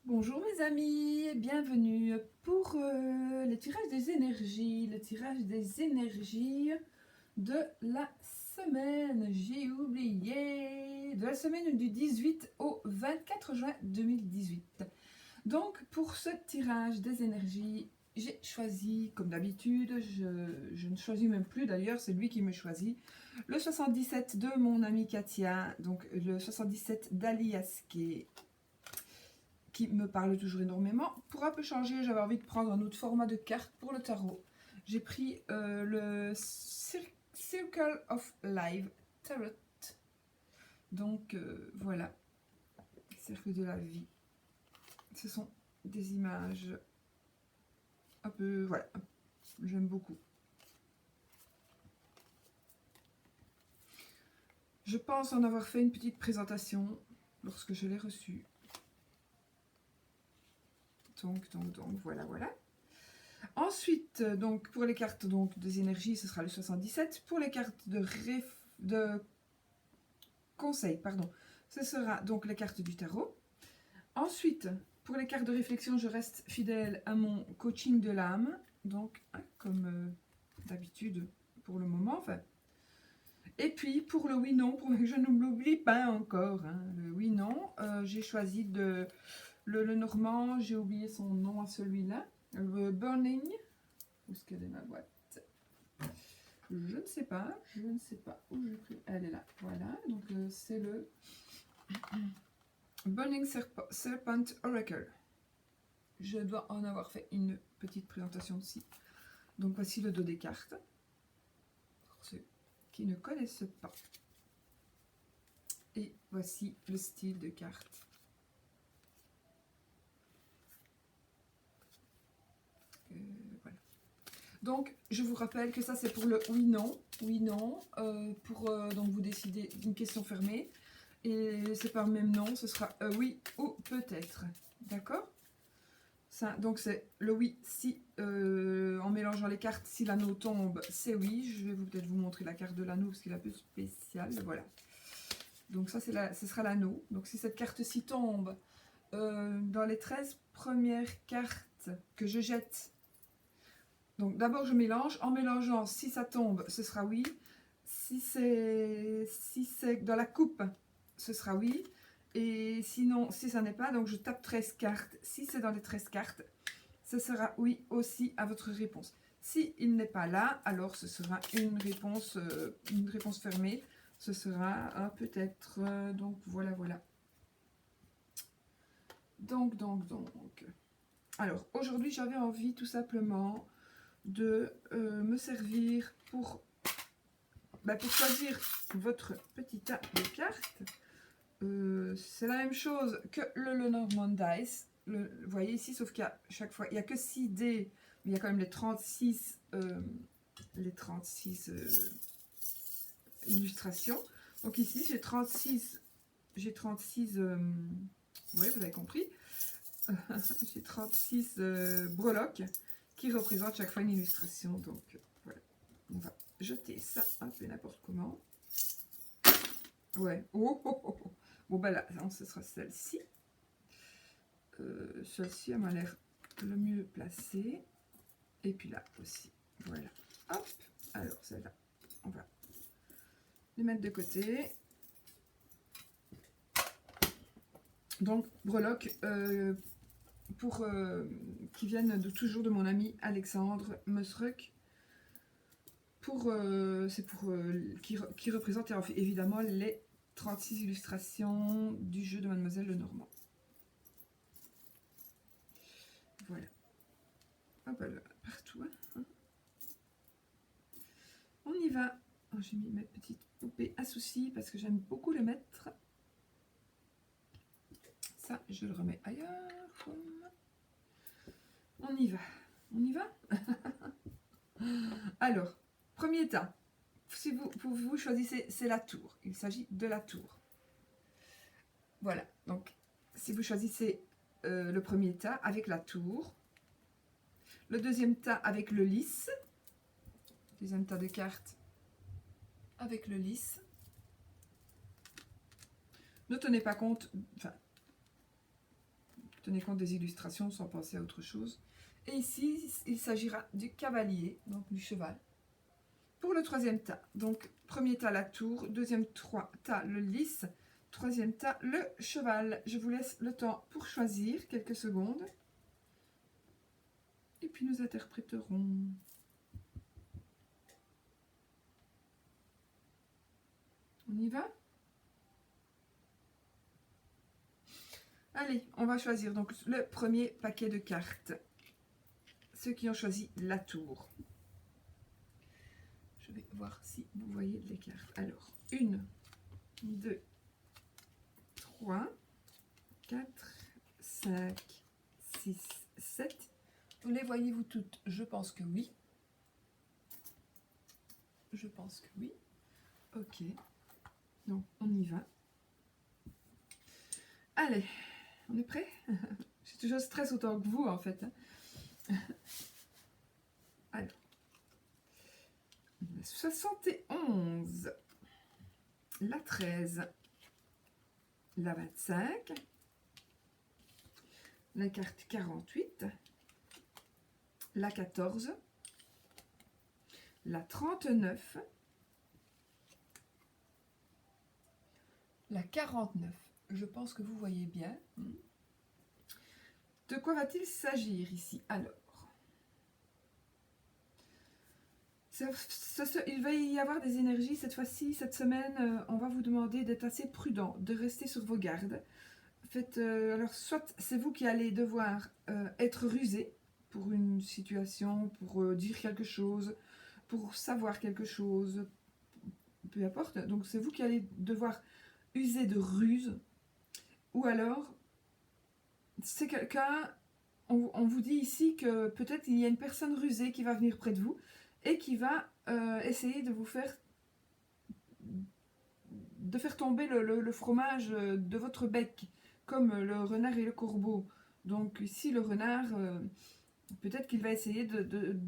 Bonjour mes amis, bienvenue pour le tirage des énergies, de la semaine, j'ai oublié, de la semaine du 18 au 24 juin 2018. Donc pour ce tirage des énergies, j'ai choisi, comme d'habitude, je ne choisis même plus d'ailleurs, c'est lui qui me choisit, le 77 de mon amie Katia, donc le 77 d'Alias qui me parle toujours énormément. Pour un peu changer, j'avais envie de prendre un autre format de carte pour le tarot. J'ai pris le Circle of Life Tarot. Donc voilà, cercle de la vie. Ce sont des images un peu, voilà, j'aime beaucoup. Je pense en avoir fait une petite présentation lorsque je l'ai reçu. Donc, voilà. Ensuite, donc, pour les cartes donc, des énergies, ce sera le 77. Pour les cartes de conseil, pardon, ce sera donc les cartes du tarot. Ensuite, pour les cartes de réflexion, je reste fidèle à mon coaching de l'âme. Donc, comme d'habitude pour le moment. Enfin. Et puis, pour le oui-non, pour que je ne l'oublie pas encore, le oui-non, j'ai choisi le normand, j'ai oublié son nom à celui-là. Le Burning. Où est-ce qu'elle est ma boîte? Je ne sais pas où j'ai pris. Elle est là, voilà. Donc c'est le Burning Serpent Oracle. Je dois en avoir fait une petite présentation aussi. Donc voici le dos des cartes. Pour ceux qui ne connaissent pas. Et voici le style de carte. Voilà. Donc, je vous rappelle que ça, c'est pour le oui-non. Oui-non, pour donc vous décider d'une question fermée. Et c'est par même nom, ce sera oui ou peut-être. D'accord? Ça, donc, c'est le oui si, en mélangeant les cartes, si l'anneau tombe, c'est oui. Je vais peut-être vous montrer la carte de l'anneau parce qu'il est un peu spécial. Voilà. Donc, ça, ce sera l'anneau. Donc, si cette carte-ci tombe dans les 13 premières cartes que je jette, donc d'abord je mélange, en mélangeant, si ça tombe, ce sera oui, si c'est dans la coupe, ce sera oui, et sinon, si ça n'est pas, donc je tape 13 cartes, si c'est dans les 13 cartes, ce sera oui aussi à votre réponse. Si il n'est pas là, alors ce sera une réponse fermée, ce sera peut-être, donc voilà. Donc. Alors, aujourd'hui, j'avais envie tout simplement de me servir pour choisir votre petit tas de cartes. C'est la même chose que le Lenormand Dice. Vous voyez ici, sauf qu'à chaque fois, il n'y a que 6 dés, mais il y a quand même les 36, illustrations. Donc ici, j'ai 36, oui, vous avez compris, j'ai 36 breloques qui représentent chaque fois une illustration. Donc voilà, on va jeter ça un peu n'importe comment. Ouais, bon ben là, ce sera celle-ci. Celle-ci, elle m'a l'air le mieux placée. Et puis là aussi, voilà. Hop, alors celle-là, on va les mettre de côté. Donc, breloques qui viennent toujours de mon ami Alexandre Musruck. Qui représente évidemment les 36 illustrations du jeu de Mademoiselle Lenormand. Voilà. Hop là, partout. On y va. Oh, j'ai mis mes petites poupées à soucis parce que j'aime beaucoup les mettre. Ça, je le remets ailleurs. On y va. Alors, premier tas. Si vous choisissez, c'est la tour. Il s'agit de la tour. Voilà. Donc, si vous choisissez le premier tas avec la tour, le deuxième tas avec le lys, deuxième tas de cartes avec le lys. Ne tenez pas compte, enfin, tenez compte des illustrations sans penser à autre chose. Et ici, il s'agira du cavalier, donc du cheval. Pour le troisième tas, donc premier tas la tour, deuxième tas le lys, troisième tas le cheval. Je vous laisse le temps pour choisir, quelques secondes. Et puis nous interpréterons. On y va? Allez, on va choisir donc le premier paquet de cartes. Ceux qui ont choisi la tour. Je vais voir si vous voyez les cartes. Alors, 1, 2, 3, 4, 5, 6, 7. Les voyez-vous toutes? Je pense que oui. Je pense que oui. Ok. Donc, on y va. Allez, on est prêt? J'ai toujours stress autant que vous, en fait. Alors. 71. La 13. La 25. La carte 48. La 14. La 39. La 49. Je pense que vous voyez bien. De quoi va-t-il s'agir ici? Alors, il va y avoir des énergies cette fois-ci, cette semaine. On va vous demander d'être assez prudent, de rester sur vos gardes. Faites, alors, soit c'est vous qui allez devoir être rusé pour une situation, pour dire quelque chose, pour savoir quelque chose, peu importe. Donc, c'est vous qui allez devoir user de ruse. Ou alors, c'est quelqu'un, on vous dit ici que peut-être il y a une personne rusée qui va venir près de vous et qui va essayer de vous faire tomber le fromage de votre bec, comme le renard et le corbeau. Donc ici, le renard, peut-être qu'il va essayer de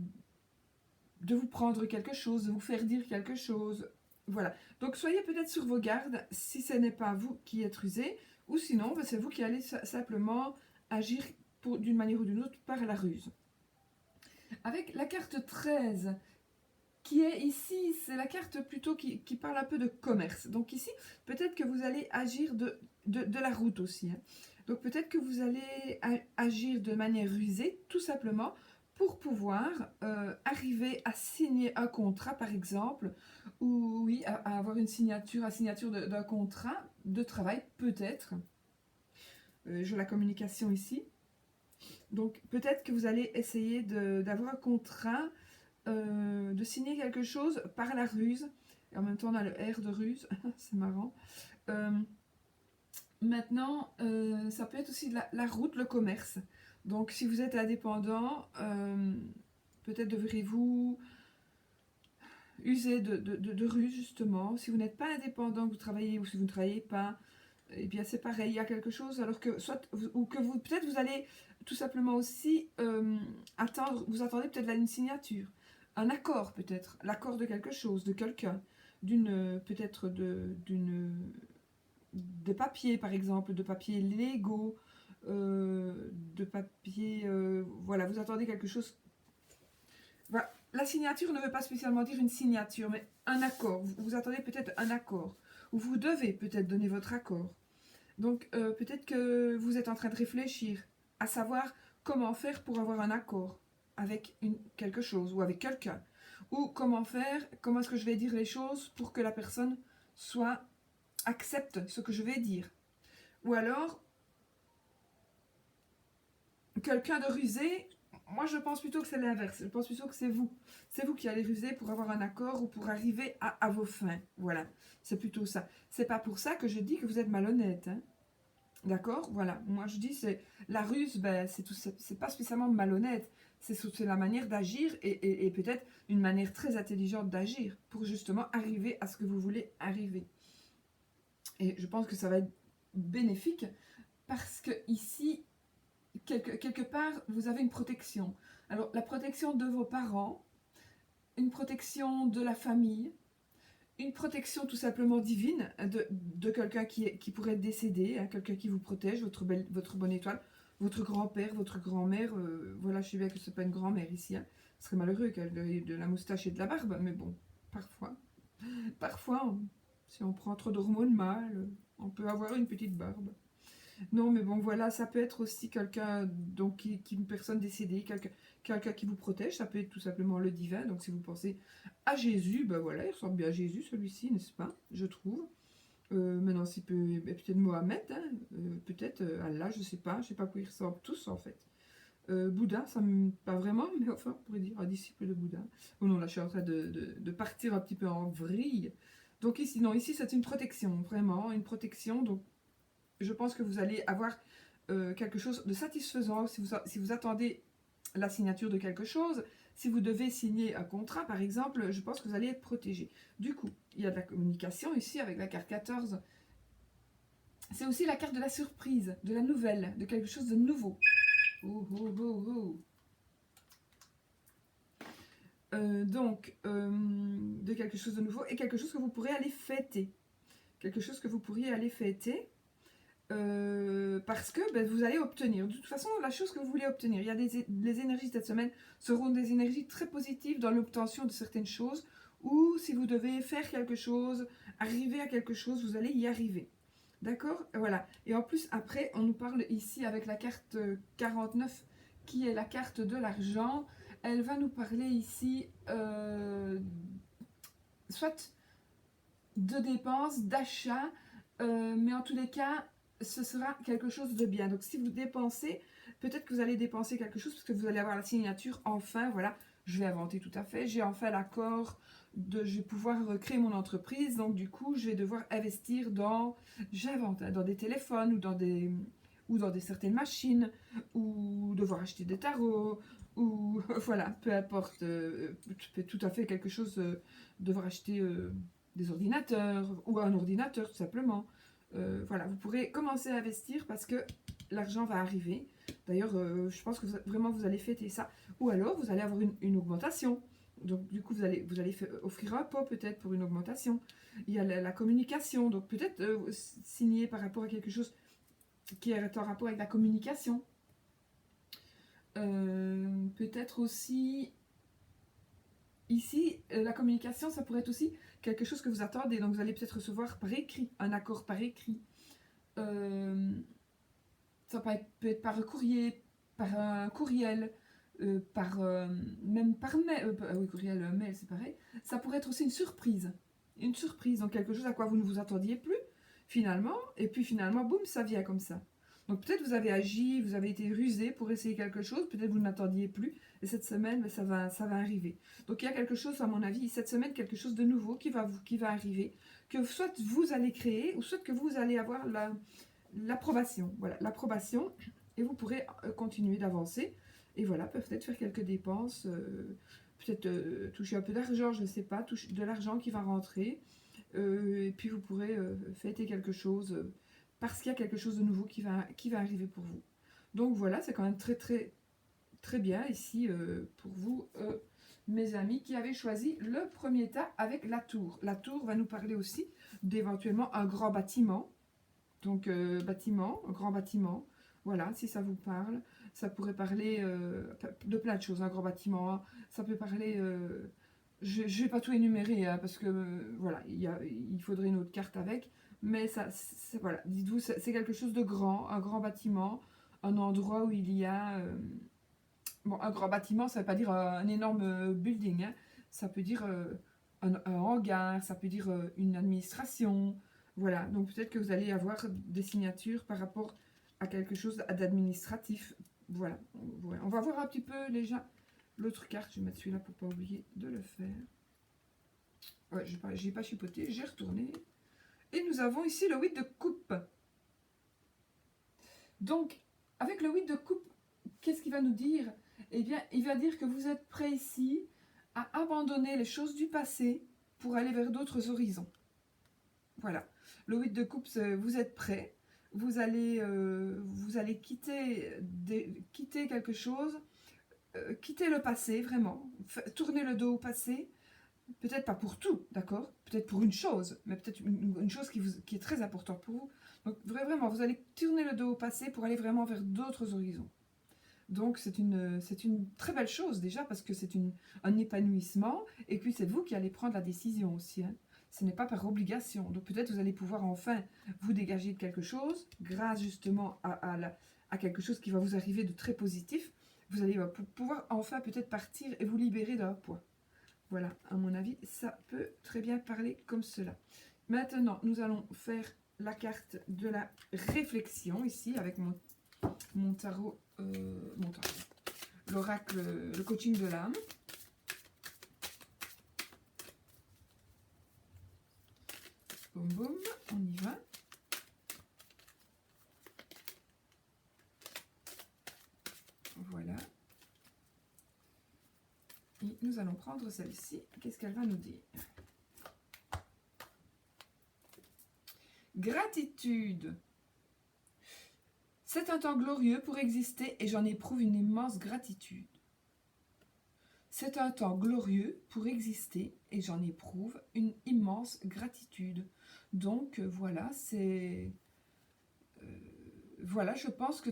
vous prendre quelque chose, de vous faire dire quelque chose. Voilà. Donc soyez peut-être sur vos gardes si ce n'est pas vous qui êtes rusé, ou sinon, c'est vous qui allez simplement agir d'une manière ou d'une autre par la ruse. Avec la carte 13, qui est ici, c'est la carte plutôt qui parle un peu de commerce. Donc ici, peut-être que vous allez agir de la route aussi. Hein. Donc peut-être que vous allez agir de manière rusée, tout simplement, pour pouvoir arriver à signer un contrat, par exemple, ou oui, à avoir une signature, d'un contrat de travail, peut-être. J'ai la communication ici. Donc peut-être que vous allez essayer d'avoir un contrat, de signer quelque chose par la ruse. Et en même temps, on a le R de ruse, c'est marrant. Maintenant, ça peut être aussi la route, le commerce. Donc si vous êtes indépendant, peut-être devrez-vous user de ruse, justement. Si vous n'êtes pas indépendant, que vous travaillez, ou si vous ne travaillez pas, eh bien c'est pareil, il y a quelque chose, alors que peut-être vous allez tout simplement aussi attendre, vous attendez peut-être là une signature, un accord peut-être, l'accord de quelque chose, de quelqu'un, peut-être de papiers par exemple, de papiers légaux, de papiers, voilà, vous attendez quelque chose. Voilà. La signature ne veut pas spécialement dire une signature, mais un accord. Vous attendez peut-être un accord, ou vous devez peut-être donner votre accord. Donc peut-être que vous êtes en train de réfléchir à savoir comment faire pour avoir un accord avec quelque chose ou avec quelqu'un. Ou comment est-ce que je vais dire les choses pour que la personne accepte ce que je vais dire. Ou alors, quelqu'un de rusé, moi je pense plutôt que c'est l'inverse. Je pense plutôt que c'est vous. C'est vous qui allez ruser pour avoir un accord ou pour arriver à vos fins. Voilà, c'est plutôt ça. C'est pas pour ça que je dis que vous êtes malhonnête, hein. D'accord, voilà. Moi je dis c'est la ruse, ben c'est pas spécialement malhonnête, c'est la manière d'agir et peut-être une manière très intelligente d'agir pour justement arriver à ce que vous voulez arriver. Et je pense que ça va être bénéfique parce que ici quelque part vous avez une protection. Alors la protection de vos parents, une protection de la famille, une protection tout simplement divine de quelqu'un qui pourrait être décédé, hein, quelqu'un qui vous protège, votre bonne étoile. votre grand-père, votre grand-mère, voilà, je sais bien que ce n'est pas une grand-mère ici, hein. Ce serait malheureux qu'elle ait de la moustache et de la barbe, mais bon, parfois, si on prend trop d'hormones mâles, on peut avoir une petite barbe. Non, mais bon, voilà, ça peut être aussi quelqu'un, donc une personne décédée, quelqu'un qui vous protège, ça peut être tout simplement le divin. Donc si vous pensez à Jésus, ben voilà, il ressemble bien à Jésus celui-ci, n'est-ce pas, je trouve. Maintenant, c'est peut-être Mohamed, hein, peut-être Allah, je sais pas pourquoi ils ressemblent tous en fait. Bouddha, ça me pas vraiment, mais enfin, on pourrait dire un disciple de Bouddha. Oh non, là, je suis en train de partir un petit peu en vrille. Donc ici, non, ici, c'est une protection, vraiment, une protection. Donc, je pense que vous allez avoir quelque chose de satisfaisant si vous attendez la signature de quelque chose. Si vous devez signer un contrat, par exemple, je pense que vous allez être protégé. Du coup, il y a de la communication ici avec la carte 14. C'est aussi la carte de la surprise, de la nouvelle, de quelque chose de nouveau. De quelque chose de nouveau et quelque chose que vous pourrez aller fêter. Quelque chose que vous pourriez aller fêter. Parce que vous allez obtenir, de toute façon, la chose que vous voulez obtenir. Il y a les énergies cette semaine seront des énergies très positives dans l'obtention de certaines choses, ou si vous devez faire quelque chose, arriver à quelque chose, vous allez y arriver. D'accord? Voilà. Et en plus, après, on nous parle ici avec la carte 49, qui est la carte de l'argent. Elle va nous parler ici, soit de dépenses, d'achats, mais en tous les cas, ce sera quelque chose de bien. Donc si vous dépensez, peut-être que vous allez dépenser quelque chose parce que vous allez avoir la signature. Enfin, voilà, je vais inventer tout à fait. J'ai enfin l'accord je vais pouvoir créer mon entreprise. Donc du coup, je vais devoir investir j'invente, hein, dans des téléphones ou dans certaines machines, ou devoir acheter des tarots, ou voilà, peu importe, tout à fait quelque chose, devoir acheter des ordinateurs, ou un ordinateur tout simplement. Voilà, vous pourrez commencer à investir parce que l'argent va arriver. D'ailleurs, je pense que vraiment vous allez fêter ça. Ou alors, vous allez avoir une augmentation. Donc, du coup, vous allez offrir un pot peut-être pour une augmentation. Il y a la communication. Donc, peut-être signer par rapport à quelque chose qui est en rapport avec la communication. Peut-être aussi, ici, la communication, ça pourrait être aussi quelque chose que vous attendez. Donc, vous allez peut-être recevoir par écrit, un accord par écrit. Ça peut être par courrier, par un courriel, même par mail. Oui, courriel, mail, c'est pareil. Ça pourrait être aussi une surprise. Une surprise, donc quelque chose à quoi vous ne vous attendiez plus, finalement. Et puis finalement, boum, ça vient comme ça. Donc peut-être vous avez agi, vous avez été rusé pour essayer quelque chose, peut-être vous n'attendiez plus, et cette semaine, ça va arriver. Donc il y a quelque chose, à mon avis, cette semaine, quelque chose de nouveau qui va arriver, que soit vous allez créer, ou soit que vous allez avoir l'approbation. Voilà, l'approbation, et vous pourrez continuer d'avancer, et voilà, peut-être faire quelques dépenses, peut-être toucher un peu d'argent, je ne sais pas, toucher de l'argent qui va rentrer, et puis vous pourrez fêter quelque chose, parce qu'il y a quelque chose de nouveau qui va arriver pour vous. Donc voilà, c'est quand même très très très bien ici pour vous, mes amis, qui avez choisi le premier tas avec la tour. La tour va nous parler aussi d'éventuellement un grand bâtiment. Donc bâtiment, un grand bâtiment. Voilà, si ça vous parle. Ça pourrait parler de plein de choses, un grand bâtiment. Ça peut parler... je ne vais pas tout énumérer, hein, parce que voilà, il faudrait une autre carte avec. Mais voilà, dites-vous, c'est quelque chose de grand, un grand bâtiment, un endroit où il y a... bon, un grand bâtiment, ça ne veut pas dire un énorme building, hein. Ça peut dire un hangar, ça peut dire une administration. Voilà, donc peut-être que vous allez avoir des signatures par rapport à quelque chose d'administratif. Voilà, on va voir un petit peu déjà l'autre carte. Je vais mettre celui-là pour ne pas oublier de le faire. Ouais, je n'ai pas chipoté, j'ai retourné. Et nous avons ici le 8 de coupe. Donc, avec le 8 de coupe, qu'est-ce qu'il va nous dire? Eh bien, il va dire que vous êtes prêt ici à abandonner les choses du passé pour aller vers d'autres horizons. Voilà. Le 8 de coupe, vous êtes prêt. Vous allez quitter quelque chose, quitter le passé, vraiment. Tourner le dos au passé. Peut-être pas pour tout, d'accord? Peut-être pour une chose, mais peut-être une chose qui est très importante pour vous. Donc vraiment, vous allez tourner le dos au passé pour aller vraiment vers d'autres horizons. Donc c'est une très belle chose déjà parce que c'est un épanouissement et puis c'est vous qui allez prendre la décision aussi. Hein. Ce n'est pas par obligation. Donc peut-être vous allez pouvoir enfin vous dégager de quelque chose grâce justement à quelque chose qui va vous arriver de très positif. Vous allez pouvoir enfin peut-être partir et vous libérer d'un poids. Voilà, à mon avis, ça peut très bien parler comme cela. Maintenant, nous allons faire la carte de la réflexion ici avec mon tarot, l'oracle, le coaching de l'âme. Boum boum, on y va. Voilà. Et nous allons prendre celle-ci. Qu'est-ce qu'elle va nous dire? Gratitude. C'est un temps glorieux pour exister et j'en éprouve une immense gratitude. C'est un temps glorieux pour exister et j'en éprouve une immense gratitude. Donc voilà, voilà, je pense que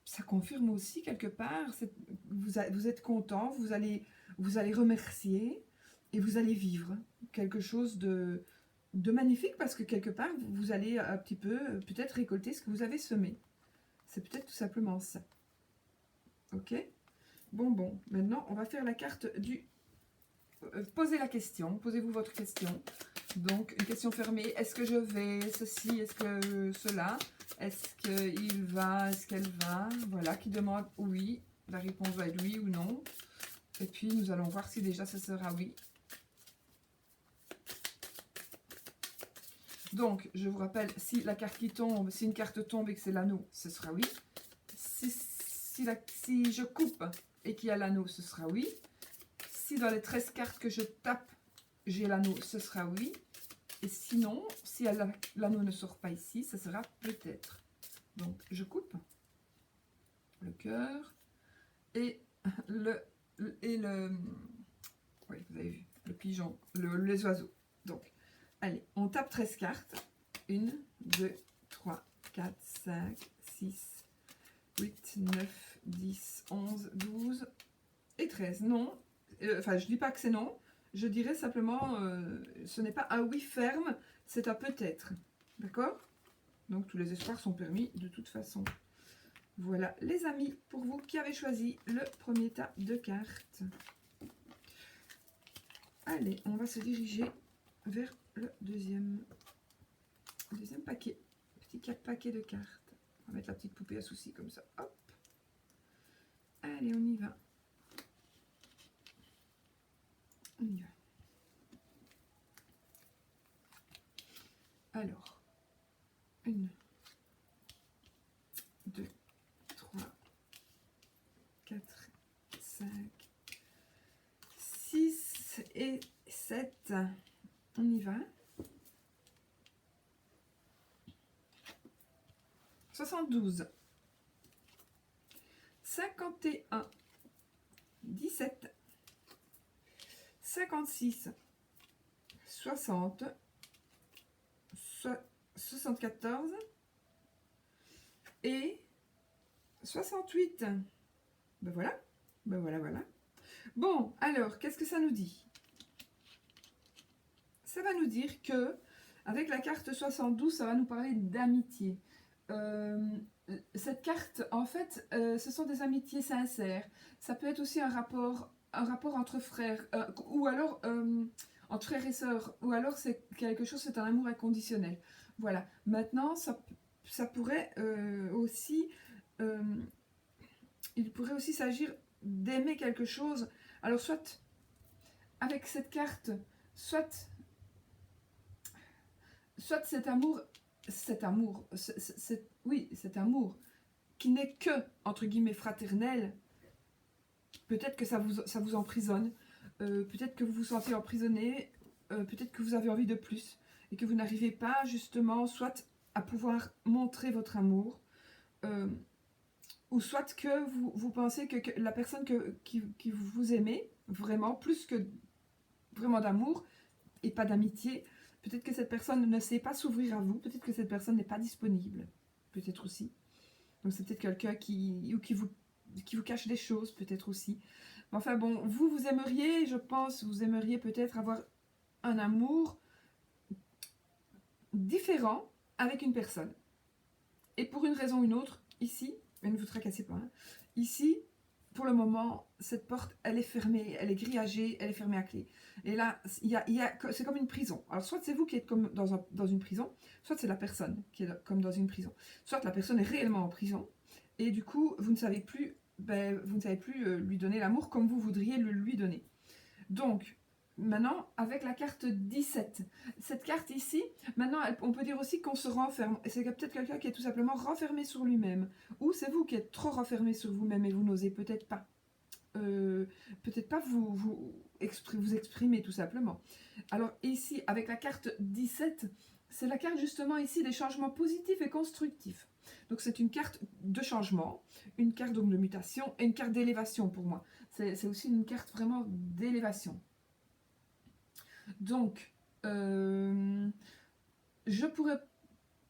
ça confirme aussi quelque part, vous êtes content, vous allez remercier et vous allez vivre quelque chose de magnifique parce que quelque part, vous allez un petit peu peut-être récolter ce que vous avez semé. C'est peut-être tout simplement ça. Ok? Bon. Maintenant, on va faire la carte du... posez la question, posez-vous votre question. Donc, une question fermée. Est-ce que je vais ceci? Est-ce que cela? Est-ce qu'il va? Est-ce qu'elle va? Voilà, qui demande oui. La réponse va être oui ou non. Et puis, nous allons voir si déjà ce sera oui. Donc, je vous rappelle, si la carte qui tombe, si une carte tombe et que c'est l'anneau, ce sera oui. Si je coupe et qu'il y a l'anneau, ce sera oui. Si dans les 13 cartes que je tape, j'ai l'anneau, ce sera oui. Et sinon, si l'anneau ne sort pas ici, ça sera peut-être. Donc, je coupe le cœur et oui, vous avez vu, le pigeon, les oiseaux. Donc, allez, on tape 13 cartes. 1, 2, 3, 4, 5, 6, 8, 9, 10, 11, 12 et 13. Non, enfin, je ne dis pas que c'est non. Je dirais simplement, ce n'est pas un oui ferme, c'est un peut-être. D'accord? Donc, tous les espoirs sont permis de toute façon. Voilà, les amis, pour vous qui avez choisi le premier tas de cartes. Allez, on va se diriger vers le deuxième paquet. Petit paquet de cartes. On va mettre la petite poupée à souci comme ça. Hop. Allez, on y va. On y va. Alors, 1, 2, 3, 4, 5, 6 et 7. On y va. 72, 51, 17, 56, 60, 74 et 68. Ben voilà, voilà. Bon, alors, qu'est-ce que ça nous dit? Ça va nous dire que, avec la carte 72, ça va nous parler d'amitié. Cette carte, en fait, ce sont des amitiés sincères. Ça peut être aussi un rapport entre frères, ou alors entre frères et sœurs, ou alors c'est quelque chose, c'est un amour inconditionnel. Voilà. Maintenant, ça pourrait aussi, il pourrait aussi s'agir d'aimer quelque chose. Alors, soit avec cette carte, soit cet amour, cet amour qui n'est que, entre guillemets, fraternel, peut-être que ça vous emprisonne, peut-être que vous vous sentez emprisonné, peut-être que vous avez envie de plus, et que vous n'arrivez pas justement, soit à pouvoir montrer votre amour, ou soit que vous pensez que la personne qui vous aimez, vraiment, plus que vraiment d'amour, et pas d'amitié, Peut-être que cette personne ne sait pas s'ouvrir à vous. Peut-être que cette personne n'est pas disponible. Peut-être aussi. Donc c'est peut-être quelqu'un qui vous cache des choses, peut-être aussi. Enfin bon, vous aimeriez, je pense, vous aimeriez peut-être avoir un amour différent avec une personne. Et pour une raison ou une autre, ici, et ne vous tracassez pas, hein, ici, pour le moment, cette porte, elle est fermée, elle est grillagée, elle est fermée à clé. Et là, c'est comme une prison. Alors, soit c'est vous qui êtes comme dans une prison, soit c'est la personne qui est comme dans une prison. Soit la personne est réellement en prison, et du coup, vous ne savez plus, lui donner l'amour comme vous voudriez le lui donner. Donc, maintenant, avec la carte 17, cette carte ici, maintenant, on peut dire aussi qu'on se renferme. C'est peut-être quelqu'un qui est tout simplement renfermé sur lui-même. Ou c'est vous qui êtes trop renfermé sur vous-même et vous n'osez peut-être pas. Vous exprimer tout simplement. Alors ici, avec la carte 17, c'est la carte justement ici des changements positifs et constructifs. Donc c'est une carte de changement, une carte donc de mutation et une carte d'élévation pour moi. C'est aussi une carte vraiment d'élévation. Donc, je pourrais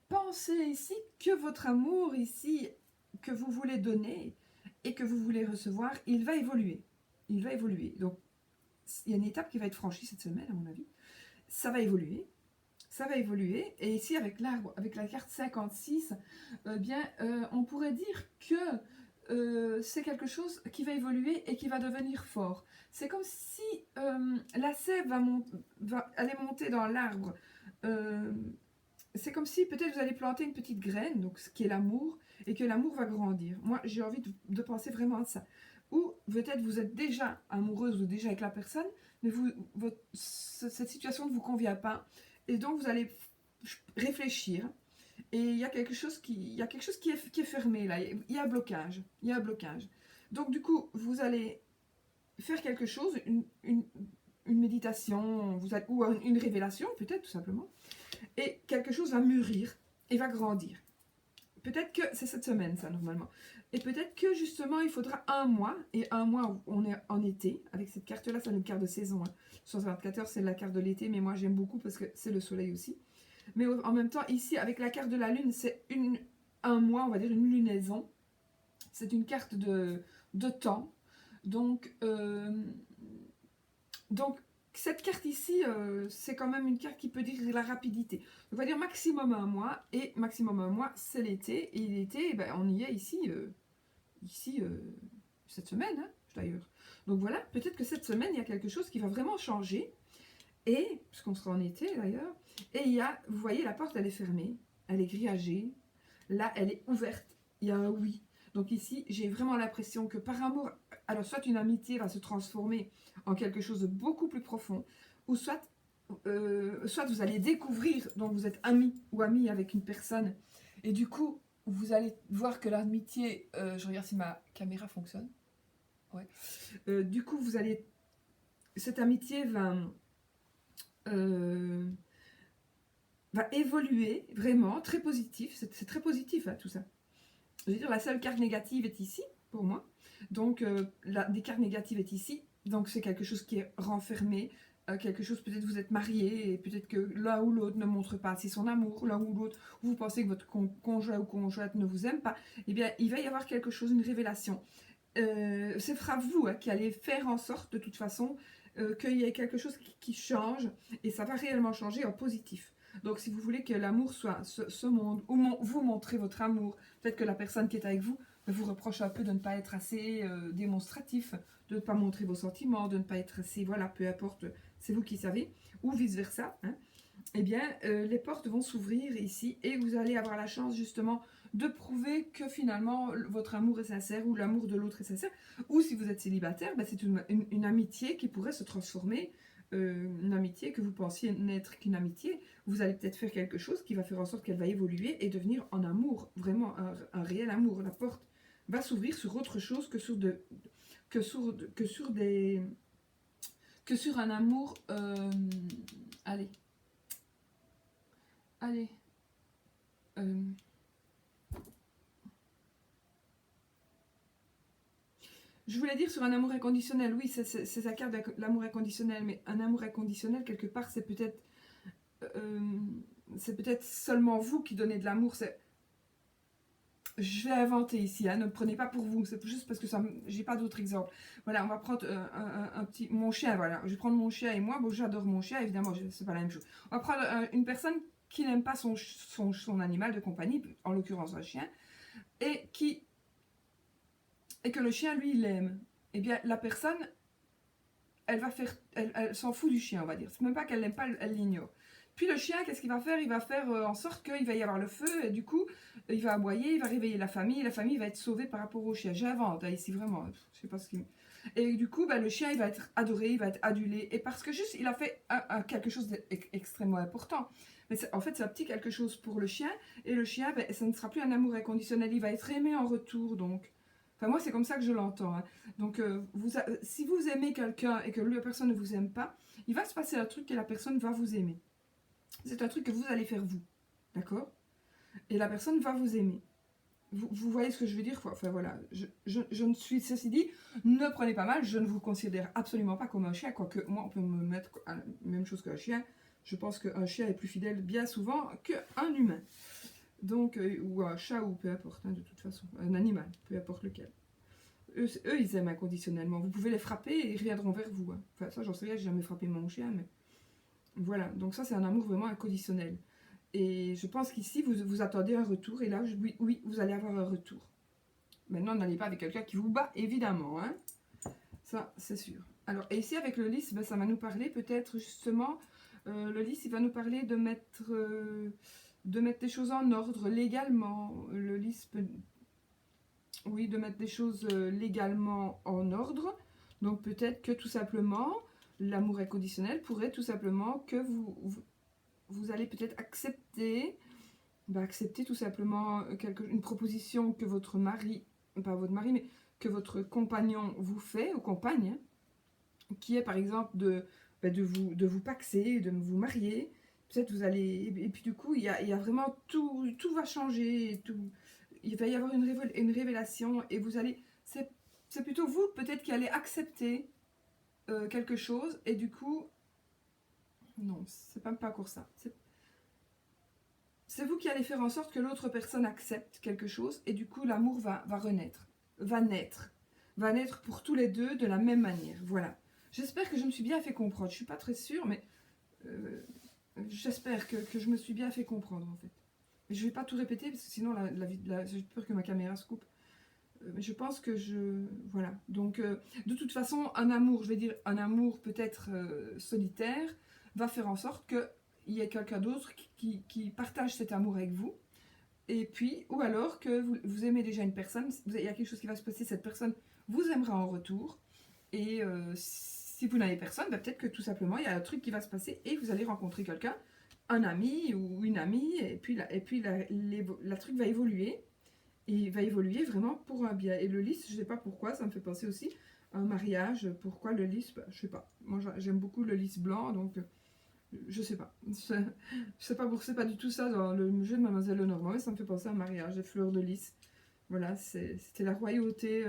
penser ici que votre amour ici, que vous voulez donner et que vous voulez recevoir, il va évoluer. Il va évoluer. Donc, il y a une étape qui va être franchie cette semaine, à mon avis. Ça va évoluer. Ça va évoluer. Et ici, avec l'arbre, avec la carte 56, on pourrait dire que c'est quelque chose qui va évoluer et qui va devenir fort. C'est comme si la sève va aller monter dans l'arbre. C'est comme si peut-être vous allez planter une petite graine, donc ce qui est l'amour, et que l'amour va grandir. Moi, j'ai envie de penser vraiment à ça. Ou peut-être vous êtes déjà amoureuse ou déjà avec la personne, mais cette situation ne vous convient pas. Et donc, vous allez réfléchir. Et il y a quelque chose qui est fermé là. Il y a un blocage. Il y a un blocage. Donc, du coup, vous allez faire quelque chose, une méditation, ou une révélation, peut-être tout simplement. Et quelque chose va mûrir et va grandir. Peut-être que c'est cette semaine, ça, normalement. Et peut-être que, justement, il faudra un mois. Et un mois, on est en été. Avec cette carte-là, c'est une carte de saison. Hein. 124 heures, c'est la carte de l'été. Mais moi, j'aime beaucoup parce que c'est le soleil aussi. Mais en même temps, ici, avec la carte de la lune, c'est un mois, on va dire une lunaison. C'est une carte de temps. Donc, cette carte ici, c'est quand même une carte qui peut dire la rapidité. Donc, on va dire maximum un mois, et maximum un mois, c'est l'été. Et l'été, on y est ici, cette semaine, hein, d'ailleurs. Donc voilà, peut-être que cette semaine, il y a quelque chose qui va vraiment changer. Et, puisqu'on sera en été d'ailleurs, et il y a, vous voyez, la porte, elle est fermée, elle est grillagée. Là, elle est ouverte, il y a un oui. Donc ici, j'ai vraiment l'impression que par amour, alors soit une amitié va se transformer en quelque chose de beaucoup plus profond, ou soit vous allez découvrir, donc vous êtes ami ou amie avec une personne, et du coup, vous allez voir que l'amitié, je regarde si ma caméra fonctionne, ouais. Du coup, cette amitié va évoluer vraiment, très positif, c'est très positif hein, tout ça. Je veux dire, la seule carte négative est ici, pour moi. Donc, des cartes négatives est ici. Donc, c'est quelque chose qui est renfermé. Quelque chose, peut-être vous êtes marié et peut-être que l'un ou l'autre ne montre pas assez son amour. L'un ou l'autre, vous pensez que votre conjoint ou conjointe ne vous aime pas. Eh bien, il va y avoir quelque chose, une révélation. Ce sera vous hein, qui allez faire en sorte, de toute façon, qu'il y ait quelque chose qui change. Et ça va réellement changer en positif. Donc, si vous voulez que l'amour soit ce monde, ou vous montrez votre amour, peut-être que la personne qui est avec vous vous reproche un peu de ne pas être assez démonstratif, de ne pas montrer vos sentiments, de ne pas être assez, voilà, peu importe, c'est vous qui savez, ou vice-versa, hein. Eh bien, les portes vont s'ouvrir ici et vous allez avoir la chance justement de prouver que finalement votre amour est sincère ou l'amour de l'autre est sincère. Ou si vous êtes célibataire, c'est une amitié qui pourrait se transformer, une amitié que vous pensiez n'être qu'une amitié. Vous allez peut-être faire quelque chose qui va faire en sorte qu'elle va évoluer et devenir en amour, vraiment un réel amour. La porte va s'ouvrir sur autre chose que sur un amour. Allez. Je voulais dire sur un amour inconditionnel, oui, c'est sa carte de l'amour inconditionnel, mais un amour inconditionnel, quelque part, c'est peut-être c'est peut-être seulement vous qui donnez de l'amour. Je vais inventer ici, hein, ne me prenez pas pour vous, c'est juste parce que j'ai pas d'autres exemples. Voilà, on va prendre un petit, mon chien, voilà, je vais prendre mon chien et moi, bon j'adore mon chien, évidemment, c'est pas la même chose. On va prendre une personne qui n'aime pas son animal de compagnie, en l'occurrence un chien, et que le chien, lui, il l'aime. Eh bien, la personne, elle s'en fout du chien, on va dire. C'est même pas qu'elle l'aime pas, elle l'ignore. Puis le chien, qu'est-ce qu'il va faire? Il va faire en sorte qu'il va y avoir le feu, et du coup, il va aboyer, il va réveiller la famille va être sauvée par rapport au chien. J'invente, hein, ici, vraiment, je sais pas ce qu'il... Et du coup, le chien, il va être adoré, il va être adulé, et parce que juste, il a fait quelque chose d'extrêmement important. Mais en fait, c'est un petit quelque chose pour le chien, et le chien, ça ne sera plus un amour inconditionnel, il va être aimé en retour, donc... Enfin, moi, c'est comme ça que je l'entends. Hein. Donc, si vous aimez quelqu'un et que la personne ne vous aime pas, il va se passer un truc et la personne va vous aimer. C'est un truc que vous allez faire vous. D'accord? Et la personne va vous aimer. Vous voyez ce que je veux dire? Enfin, voilà. Je ne suis, ceci dit, ne prenez pas mal. Je ne vous considère absolument pas comme un chien. Quoique, moi, on peut me mettre à la même chose qu'un chien. Je pense qu'un chien est plus fidèle bien souvent qu'un humain. Donc, ou un chat, ou peu importe, hein, de toute façon. Un animal, peu importe lequel. Eux, ils aiment inconditionnellement. Vous pouvez les frapper et ils reviendront vers vous. Hein. Enfin, ça, j'en sais rien, j'ai jamais frappé mon chien, mais... Voilà, donc ça, c'est un amour vraiment inconditionnel. Et je pense qu'ici, vous attendez un retour, et là, oui, vous allez avoir un retour. Maintenant, n'allez pas avec quelqu'un qui vous bat, évidemment. Hein. Ça, c'est sûr. Alors, et ici, avec le lys, ça va nous parler peut-être justement... le lys, il va nous parler de mettre des choses en ordre légalement. Le lys peut... Oui, de mettre des choses légalement en ordre. Donc peut-être que tout simplement, l'amour inconditionnel pourrait tout simplement que vous allez peut-être accepter, accepter tout simplement une proposition que votre mari, pas votre mari, mais que votre compagnon vous fait, ou compagne, qui est par exemple de vous paxer, de vous marier. Peut-être vous allez... Et puis du coup, il y a vraiment tout va changer, il va y avoir une révélation et vous allez... C'est plutôt vous peut-être qui allez accepter quelque chose et du coup... Non, c'est pas encore ça. C'est vous qui allez faire en sorte que l'autre personne accepte quelque chose et du coup l'amour va renaître, va naître pour tous les deux de la même manière. Voilà. J'espère que je me suis bien fait comprendre. Je suis pas très sûre, mais j'espère que je me suis bien fait comprendre en fait. Je vais pas tout répéter parce que sinon j'ai peur que ma caméra se coupe. Mais je pense que voilà. Donc, de toute façon, un amour, je vais dire un amour peut-être solitaire, va faire en sorte qu'il y ait quelqu'un d'autre qui partage cet amour avec vous. Et puis, ou alors que vous aimez déjà une personne, il y a quelque chose qui va se passer, cette personne vous aimera en retour. Et si vous n'avez personne, peut-être que tout simplement, il y a un truc qui va se passer et vous allez rencontrer quelqu'un, un ami ou une amie, et puis la truc va évoluer. Et il va évoluer vraiment pour un bien. Et le lys, je ne sais pas pourquoi, ça me fait penser aussi à un mariage. Pourquoi le lys? Je ne sais pas. Moi, j'aime beaucoup le lys blanc, donc je ne sais pas. Je sais pas c'est pas du tout ça dans le jeu de Mademoiselle Lenormand, mais ça me fait penser à un mariage, des fleurs de lys. Voilà, c'était la royauté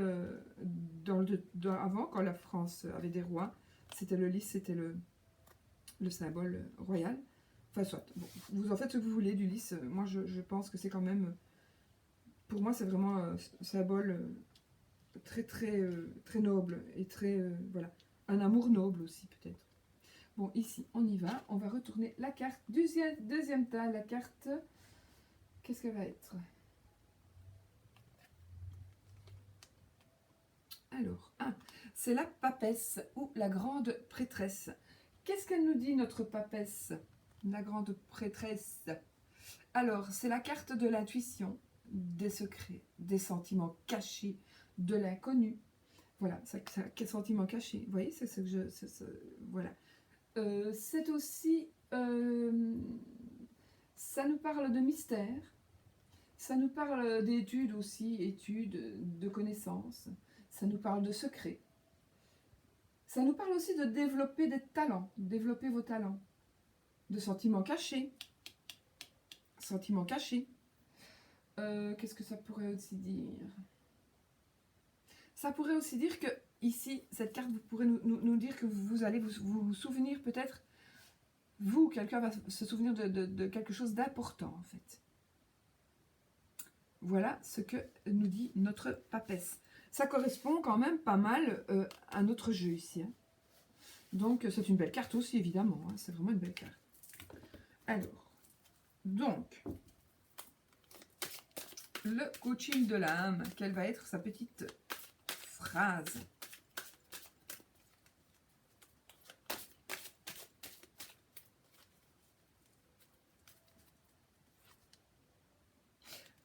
avant, quand la France avait des rois. C'était le lys, c'était le symbole royal. Enfin, soit. Bon, vous en faites ce que vous voulez du lys. Moi, je pense que c'est quand même... Pour moi, c'est vraiment un symbole très, très, très noble et très, voilà, un amour noble aussi, peut-être. Bon, ici, on y va. On va retourner la carte. Deuxième tas, la carte... Qu'est-ce qu'elle va être? Alors, c'est la papesse ou la grande prêtresse. Qu'est-ce qu'elle nous dit, notre papesse, la grande prêtresse? Alors, c'est la carte de l'intuition, des secrets, des sentiments cachés, de l'inconnu. Voilà, quel sentiment caché. Vous voyez, c'est ce que voilà. C'est aussi... ça nous parle de mystère. Ça nous parle d'études aussi, études, de connaissances. Ça nous parle de secrets. Ça nous parle aussi de développer des talents, développer vos talents. De sentiments cachés. Sentiments cachés. Qu'est-ce que ça pourrait aussi dire? Ça pourrait aussi dire que, ici, cette carte, vous pourrez nous dire que vous allez vous souvenir peut-être quelqu'un va se souvenir de quelque chose d'important, en fait. Voilà ce que nous dit notre papesse. Ça correspond quand même pas mal à notre jeu ici. Hein. Donc, c'est une belle carte aussi, évidemment. Hein. C'est vraiment une belle carte. Alors, donc, le coaching de l'âme, quelle va être sa petite phrase?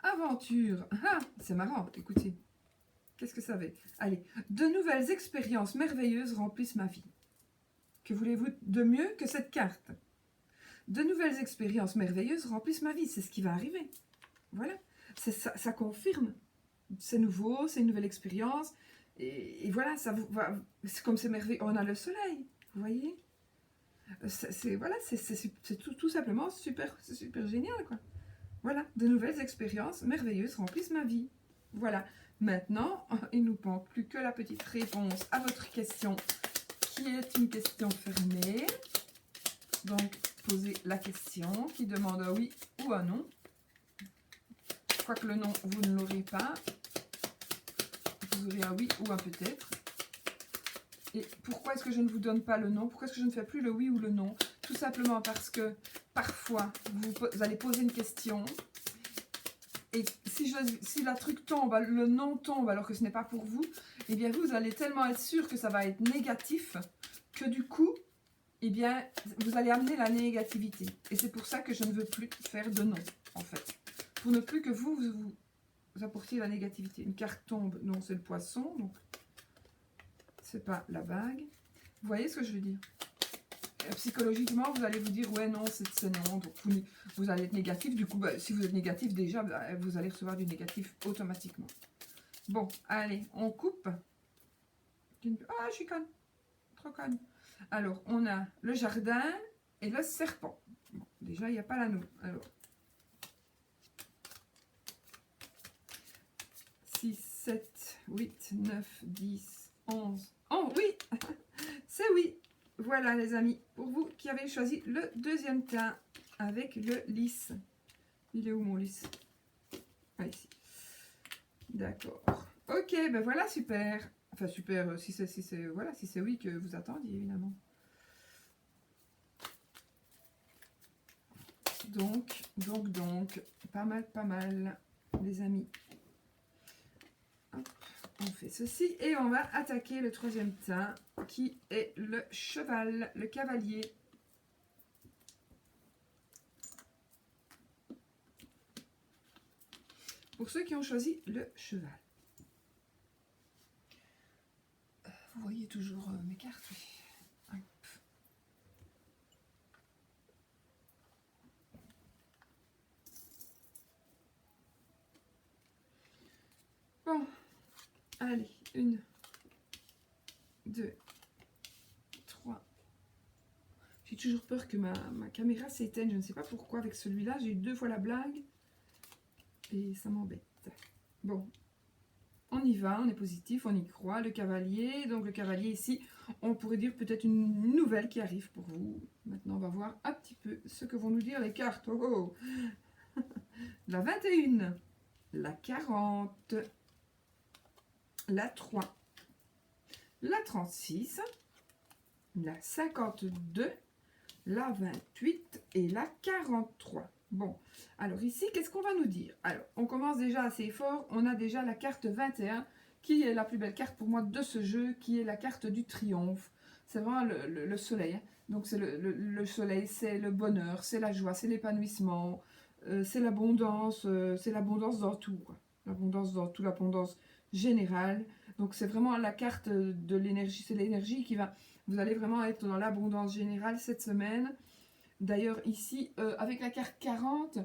Aventure. Ah, c'est marrant, écoutez. Qu'est-ce que ça fait? Allez, de nouvelles expériences merveilleuses remplissent ma vie. Que voulez-vous de mieux que cette carte? De nouvelles expériences merveilleuses remplissent ma vie. C'est ce qui va arriver. Voilà. Ça confirme. C'est nouveau, c'est une nouvelle expérience. Et voilà, ça va. C'est comme c'est merveilleux. On a le soleil. Vous voyez? Voilà, c'est tout simplement super génial, quoi. Voilà, de nouvelles expériences merveilleuses remplissent ma vie. Voilà. Maintenant, il ne nous manque plus que la petite réponse à votre question, qui est une question fermée. Donc, posez la question qui demande un oui ou un non. Quoique le non, vous ne l'aurez pas. Vous aurez un oui ou un peut-être. Et pourquoi est-ce que je ne vous donne pas le non? Pourquoi est-ce que je ne fais plus le oui ou le non? Tout simplement parce que parfois, vous allez poser une question. Et si la truc tombe, le non tombe alors que ce n'est pas pour vous, eh bien vous allez tellement être sûr que ça va être négatif que du coup, eh bien vous allez amener la négativité. Et c'est pour ça que je ne veux plus faire de non, en fait. Pour ne plus que vous apportiez la négativité. Une carte tombe, non, c'est le poisson, donc c'est pas la bague. Vous voyez ce que je veux dire? Psychologiquement, vous allez vous dire, ouais, non, c'est non. Donc, vous allez être négatif. Du coup, si vous êtes négatif, déjà, vous allez recevoir du négatif automatiquement. Bon, allez, on coupe. Ah, je suis conne. Trop conne. Alors, on a le jardin et le serpent. Bon, déjà, il n'y a pas l'anneau. Alors, 6, 7, 8, 9, 10, 11. Oh, oui. C'est oui. Voilà les amis, pour vous qui avez choisi le deuxième teint avec le lys. Il est où mon lys? Ah, ici. D'accord. Ok, ben voilà, super. Enfin super, si c'est oui que vous attendiez évidemment. Donc, pas mal les amis. Hop. On fait ceci et on va attaquer le troisième teint qui est le cheval, le cavalier. Pour ceux qui ont choisi le cheval. Vous voyez toujours mes cartes, oui. Bon, allez, 1, 2, 3. J'ai toujours peur que ma caméra s'éteigne. Je ne sais pas pourquoi avec celui-là. J'ai eu 2 fois la blague. Et ça m'embête. Bon, on y va, on est positif, on y croit. Le cavalier, donc le cavalier ici, on pourrait dire peut-être une nouvelle qui arrive pour vous. Maintenant, on va voir un petit peu ce que vont nous dire les cartes. Oh, oh. La 21, la 40, la 3, la 36, la 52, la 28 et la 43. Bon, alors ici, qu'est-ce qu'on va nous dire? Alors, on commence déjà assez fort. On a déjà la carte 21, qui est la plus belle carte pour moi de ce jeu, qui est la carte du triomphe. C'est vraiment le soleil. Hein. Donc, c'est le soleil, c'est le bonheur, c'est la joie, c'est l'épanouissement, c'est l'abondance dans tout. L'abondance dans tout, l'abondance générale. Donc, c'est vraiment la carte de l'énergie. C'est l'énergie qui va... Vous allez vraiment être dans l'abondance générale cette semaine. D'ailleurs, ici, avec la carte 40,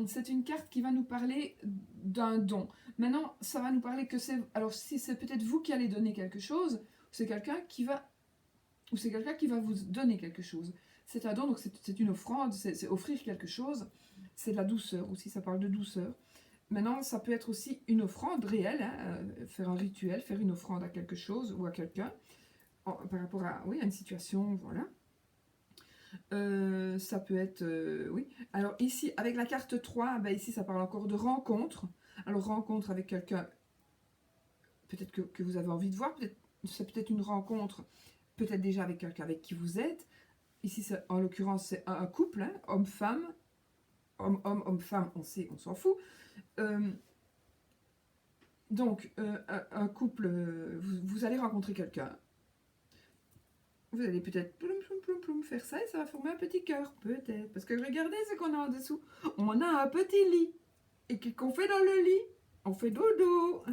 c'est une carte qui va nous parler d'un don. Maintenant, ça va nous parler que c'est... Alors, si c'est peut-être vous qui allez donner quelque chose, c'est quelqu'un qui va... Ou c'est quelqu'un qui va vous donner quelque chose. C'est un don, donc c'est une offrande, c'est offrir quelque chose. C'est de la douceur aussi, ça parle de douceur. Maintenant, ça peut être aussi une offrande réelle, hein, faire un rituel, faire une offrande à quelque chose ou à quelqu'un, par rapport à, oui, à une situation, voilà. Ça peut être... oui. Alors ici, avec la carte 3, ben ici, ça parle encore de rencontre. Alors, rencontre avec quelqu'un, peut-être que vous avez envie de voir. C'est peut-être une rencontre, peut-être déjà avec quelqu'un avec qui vous êtes. Ici, en l'occurrence, c'est un couple, hein, homme-femme. Homme-homme, homme-femme, on sait, on s'en fout. Donc, un couple, vous allez rencontrer quelqu'un. Vous allez peut-être ploum, ploum, ploum, ploum, faire ça et ça va former un petit cœur, peut-être. Parce que regardez ce qu'on a en dessous. On a un petit lit. Et qu'est-ce qu'on fait dans le lit? On fait dodo.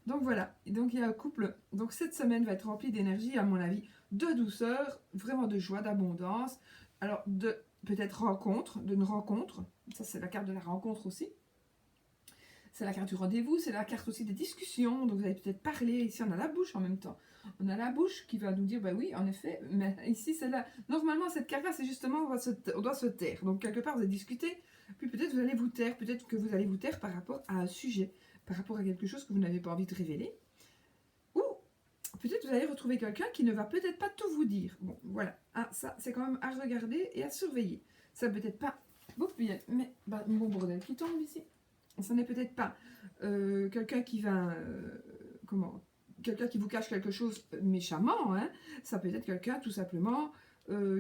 Donc voilà, donc il y a un couple. Donc cette semaine va être remplie d'énergie, à mon avis, de douceur, vraiment de joie, d'abondance. Alors, de peut-être rencontre, d'une rencontre. Ça, c'est la carte de la rencontre aussi. C'est la carte du rendez-vous, c'est la carte aussi des discussions. Donc vous allez peut-être parler. Ici, on a la bouche en même temps. On a la bouche qui va nous dire, bah oui, en effet, mais ici, c'est là. Normalement, cette carte-là, c'est justement, on doit se taire. Donc quelque part, vous allez discuter, puis peut-être vous allez vous taire. Peut-être que vous allez vous taire par rapport à un sujet, par rapport à quelque chose que vous n'avez pas envie de révéler. Ou peut-être vous allez retrouver quelqu'un qui ne va peut-être pas tout vous dire. Bon, voilà. Ah, ça, c'est quand même à regarder et à surveiller. Ça peut-être pas... Bon, mais bah, mon bordel qui tombe ici. Ça n'est peut-être pas quelqu'un qui va... comment quelqu'un qui vous cache quelque chose méchamment, hein. Ça peut être quelqu'un tout simplement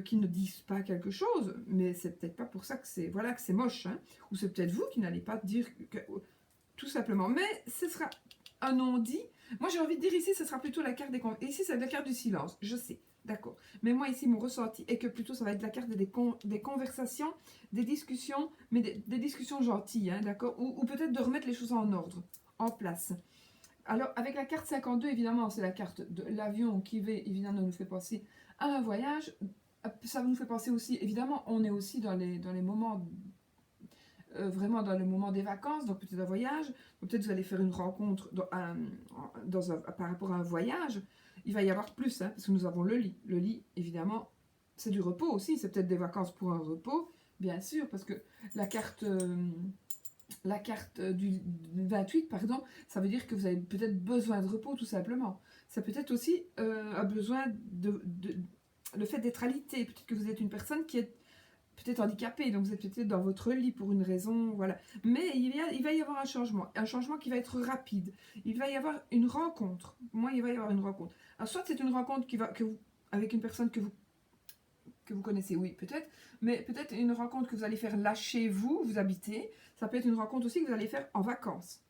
qui ne dise pas quelque chose, mais c'est peut-être pas pour ça que c'est voilà, que c'est moche, hein. Ou c'est peut-être vous qui n'allez pas dire tout simplement, mais ce sera un non-dit. Moi j'ai envie de dire ici, ce sera plutôt la carte des ici c'est la carte du silence, je sais, d'accord, mais moi ici mon ressenti est que plutôt ça va être la carte des conversations, des discussions, mais des discussions gentilles, hein, d'accord, ou peut-être de remettre les choses en ordre, en place. Alors, avec la carte 52, évidemment, c'est la carte de l'avion qui, évidemment, nous fait penser à un voyage. Ça nous fait penser aussi, évidemment, on est aussi dans les moments, vraiment dans le moment des vacances, donc peut-être un voyage, peut-être vous allez faire une rencontre par rapport à un voyage. Il va y avoir plus, hein, parce que nous avons le lit. Le lit, évidemment, c'est du repos aussi, c'est peut-être des vacances pour un repos, bien sûr, parce que la carte... la carte du 28, pardon, ça veut dire que vous avez peut-être besoin de repos, tout simplement. Ça peut être aussi un besoin le fait d'être alité. Peut-être que vous êtes une personne qui est peut-être handicapée, donc vous êtes peut-être dans votre lit pour une raison, voilà. Mais il va y avoir un changement qui va être rapide. Il va y avoir une rencontre. Moi, il va y avoir une rencontre. Alors, soit c'est une rencontre avec une personne que vous connaissez, oui, peut-être, mais peut-être une rencontre que vous allez faire là chez vous, vous habitez. Ça peut être une rencontre aussi que vous allez faire en vacances.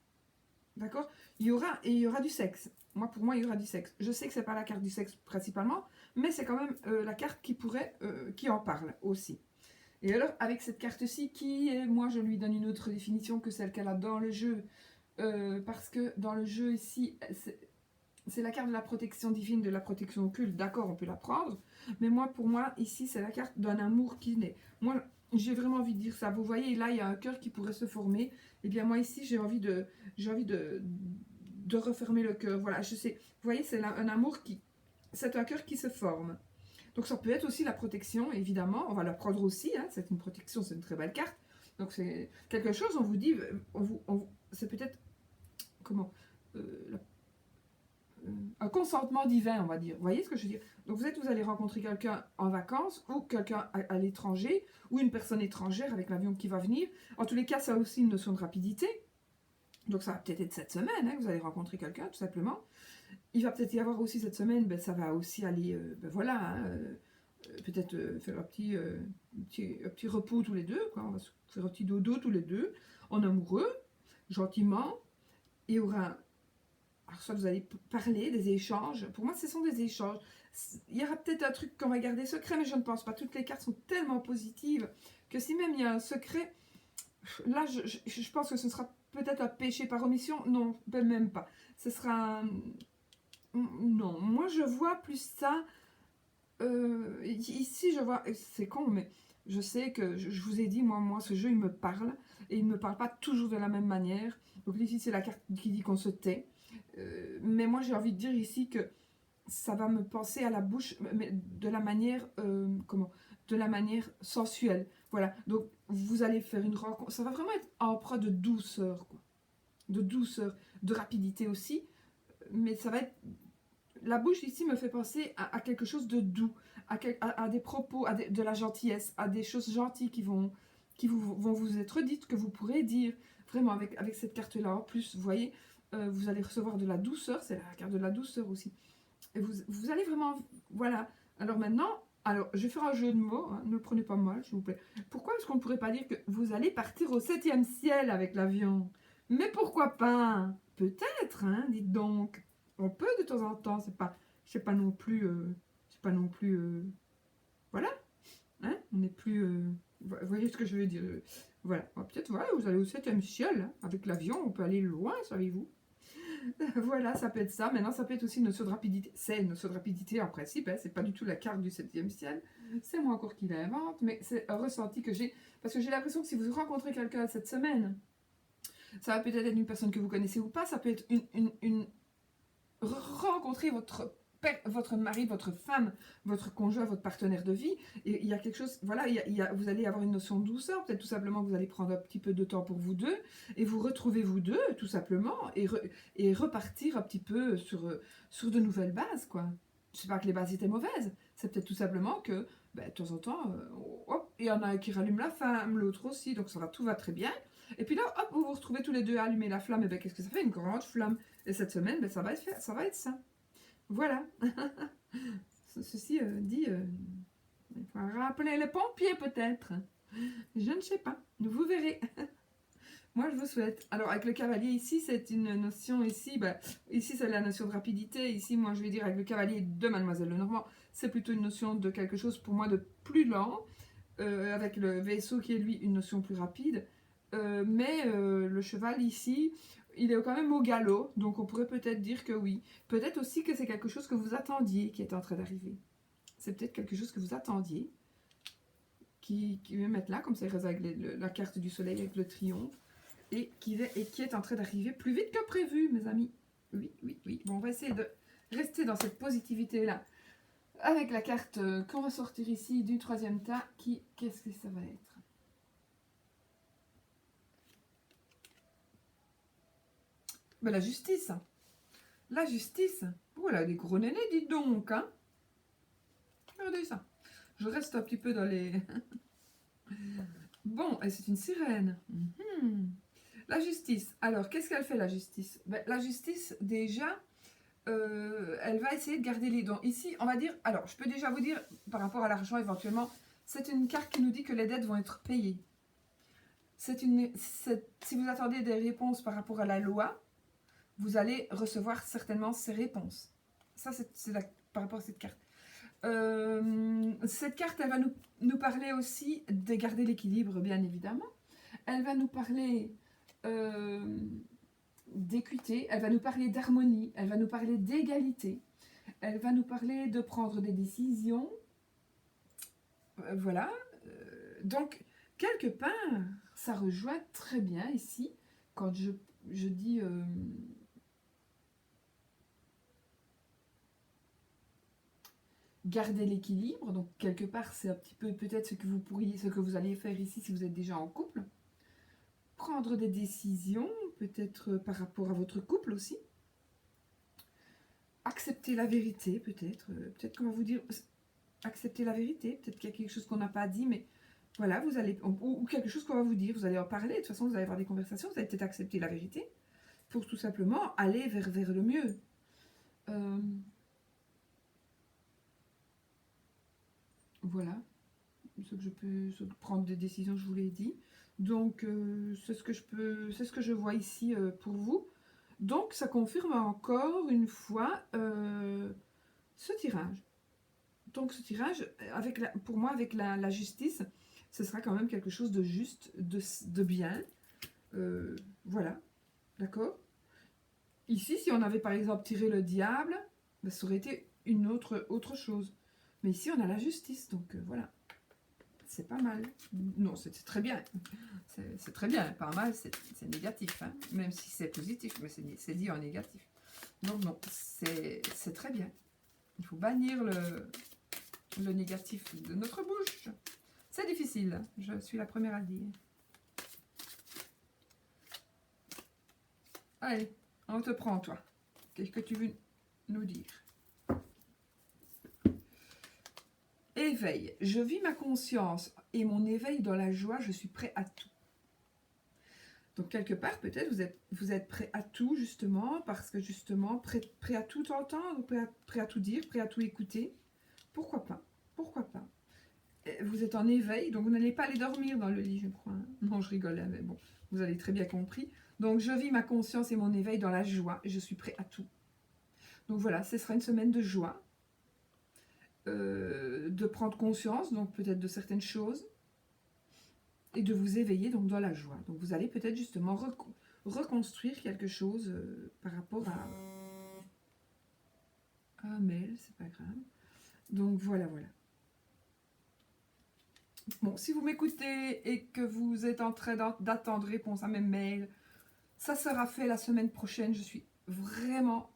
D'accord? Il y aura du sexe. Pour moi, il y aura du sexe. Je sais que c'est pas la carte du sexe principalement, mais c'est quand même la carte qui en parle aussi. Et alors, avec cette carte-ci, moi, je lui donne une autre définition que celle qu'elle a dans le jeu, parce que dans le jeu ici, c'est la carte de la protection divine, de la protection occulte. D'accord, on peut la prendre, mais pour moi, ici, c'est la carte d'un amour qui naît. Moi, j'ai vraiment envie de dire ça. Vous voyez, là, il y a un cœur qui pourrait se former. Et bien, moi, ici, j'ai envie de refermer le cœur. Voilà, je sais. Vous voyez, c'est un amour qui... C'est un cœur qui se forme. Donc, ça peut être aussi la protection, évidemment. On va la prendre aussi. Hein. C'est une protection, c'est une très belle carte. Donc, c'est quelque chose, on vous dit... c'est peut-être... Comment un consentement divin, on va dire. Vous voyez ce que je veux dire? Donc vous allez rencontrer quelqu'un en vacances ou quelqu'un à l'étranger ou une personne étrangère avec l'avion qui va venir. En tous les cas, ça a aussi une notion de rapidité. Donc ça va peut-être être cette semaine hein, que vous allez rencontrer quelqu'un, tout simplement. Il va peut-être y avoir aussi cette semaine, ça va aussi aller, voilà, hein, peut-être faire un petit repos tous les deux, quoi. On va se faire un petit dodo tous les deux, en amoureux, gentiment. Il y aura... Alors, soit vous allez parler, des échanges. Pour moi, ce sont des échanges. Il y aura peut-être un truc qu'on va garder secret, mais je ne pense pas. Toutes les cartes sont tellement positives que si même il y a un secret, là, je pense que ce sera peut-être un péché par omission. Non, même pas. Ce sera... Non, moi, je vois plus ça... ici, je vois... C'est con, mais je sais que je vous ai dit, moi, ce jeu, il me parle. Et il ne me parle pas toujours de la même manière. Donc ici, c'est la carte qui dit qu'on se tait. Mais moi j'ai envie de dire ici que ça va me penser à la bouche, mais de la manière de la manière sensuelle. Voilà, donc vous allez faire une rencontre, ça va vraiment être empreint de douceur, quoi. De douceur, de rapidité aussi, mais ça va être la bouche ici me fait penser à quelque chose de doux, à des propos, de la gentillesse, à des choses gentilles vont vous être dites, que vous pourrez dire. Vraiment, avec cette carte-là, en plus, vous voyez, vous allez recevoir de la douceur, c'est la carte de la douceur aussi. Et vous allez vraiment, voilà. Alors maintenant, je vais faire un jeu de mots, hein, ne le prenez pas mal, s'il vous plaît. Pourquoi est-ce qu'on ne pourrait pas dire que vous allez partir au 7e ciel avec l'avion? Mais pourquoi pas? Peut-être, hein, dites donc. On peut de temps en temps, c'est pas non plus, voilà, hein, on n'est plus, vous voyez ce que je veux dire, voilà, peut-être, voilà, vous allez au 7e ciel, hein, avec l'avion, on peut aller loin, savez-vous. Voilà, ça peut être ça. Maintenant, ça peut être aussi une notion de rapidité. C'est une notion de rapidité en principe, hein, c'est pas du tout la carte du 7e ciel, c'est moi encore qui l'invente, mais c'est un ressenti que j'ai, parce que j'ai l'impression que si vous rencontrez quelqu'un cette semaine, ça va peut-être être une personne que vous connaissez ou pas, ça peut être rencontrer votre mari, votre femme, votre conjoint, votre partenaire de vie, et il y a quelque chose, voilà, vous allez avoir une notion de douceur, peut-être tout simplement que vous allez prendre un petit peu de temps pour vous deux, et vous retrouvez vous deux, tout simplement, et repartir un petit peu sur de nouvelles bases, quoi. Je sais pas que les bases étaient mauvaises, c'est peut-être tout simplement que, ben, de temps en temps, hop, il y en a un qui rallume la flamme, l'autre aussi, donc tout va très bien, et puis là, hop, vous vous retrouvez tous les deux à allumer la flamme, et ben qu'est-ce que ça fait? Une grande flamme. Et cette semaine, ben, ça va être ça. Voilà. Ceci dit, il faut rappeler les pompiers peut-être. Je ne sais pas. Vous verrez. Moi, je vous souhaite. Alors, avec le cavalier ici, c'est une notion ici. Ben, ici, c'est la notion de rapidité. Ici, moi, je vais dire avec le cavalier de Mademoiselle Lenormand, c'est plutôt une notion de quelque chose pour moi de plus lent. Avec le vaisseau qui est lui une notion plus rapide. Mais le cheval ici, il est quand même au galop, donc on pourrait peut-être dire que oui. Peut-être aussi que c'est quelque chose que vous attendiez qui est en train d'arriver. C'est peut-être quelque chose que vous attendiez, qui va mettre là, comme ça il reste avec la carte du soleil avec le triomphe, et qui est en train d'arriver plus vite que prévu, mes amis. Oui, oui, oui. Bon, on va essayer de rester dans cette positivité-là. Avec la carte qu'on va sortir ici du 3e tas, qu'est-ce que ça va être? Ben, la justice. La justice. Oh, elle a des gros nénés, dites donc, hein. Regardez ça. Je reste un petit peu dans les... Bon, et c'est une sirène. La justice. Alors, qu'est-ce qu'elle fait, la justice? Ben, la justice, déjà, elle va essayer de garder les dons. Ici, on va dire... Alors, je peux déjà vous dire, par rapport à l'argent, éventuellement, c'est une carte qui nous dit que les dettes vont être payées. Si vous attendez des réponses par rapport à la loi, vous allez recevoir certainement ces réponses. Ça, c'est par rapport à cette carte. Cette carte, elle va nous parler aussi de garder l'équilibre, bien évidemment. Elle va nous parler d'équité, elle va nous parler d'harmonie, elle va nous parler d'égalité, elle va nous parler de prendre des décisions. Voilà. Donc, quelque part, ça rejoint très bien ici, quand je dis... garder l'équilibre, donc quelque part c'est un petit peu peut-être ce que vous allez faire ici si vous êtes déjà en couple. Prendre des décisions, peut-être par rapport à votre couple aussi. Accepter la vérité, peut-être qu'on va vous dire, accepter la vérité, peut-être qu'il y a quelque chose qu'on n'a pas dit, mais voilà, vous allez, ou quelque chose qu'on va vous dire, vous allez en parler, de toute façon vous allez avoir des conversations, vous allez peut-être accepter la vérité, pour tout simplement aller vers le mieux. Voilà, ce que je peux prendre des décisions, je vous l'ai dit. Donc, c'est ce que je vois ici pour vous. Donc, ça confirme encore une fois ce tirage. Donc, ce tirage, pour moi, avec la justice, ce sera quand même quelque chose de juste, de bien. Voilà, d'accord? Ici, si on avait par exemple tiré le diable, ben, ça aurait été une autre chose. Mais ici, on a la justice, donc voilà. C'est pas mal. Non, c'est très bien. C'est très bien. Pas mal, c'est négatif. Hein. Même si c'est positif, mais c'est dit en négatif. Donc non, c'est très bien. Il faut bannir le négatif de notre bouche. C'est difficile. Je suis la première à le dire. Allez, on te prend, toi. Qu'est-ce que tu veux nous dire? éveil. Je vis ma conscience et mon éveil dans la joie. Je suis prêt à tout. Donc, quelque part, peut-être, vous êtes prêt à tout, justement, parce que, justement, prêt à tout entendre, prêt à tout dire, prêt à tout écouter. Pourquoi pas? Pourquoi pas? Vous êtes en éveil, donc vous n'allez pas aller dormir dans le lit, je crois. Hein. Non, je rigolais, mais bon, vous avez très bien compris. Donc, je vis ma conscience et mon éveil dans la joie, et je suis prêt à tout. Donc, voilà, ce sera une semaine de joie, de prendre conscience, donc peut-être de certaines choses, et de vous éveiller donc dans la joie. Donc vous allez peut-être justement reconstruire quelque chose par rapport à un mail, c'est pas grave. Donc voilà. Bon, si vous m'écoutez et que vous êtes en train d'attendre réponse à mes mails, ça sera fait la semaine prochaine. Je suis vraiment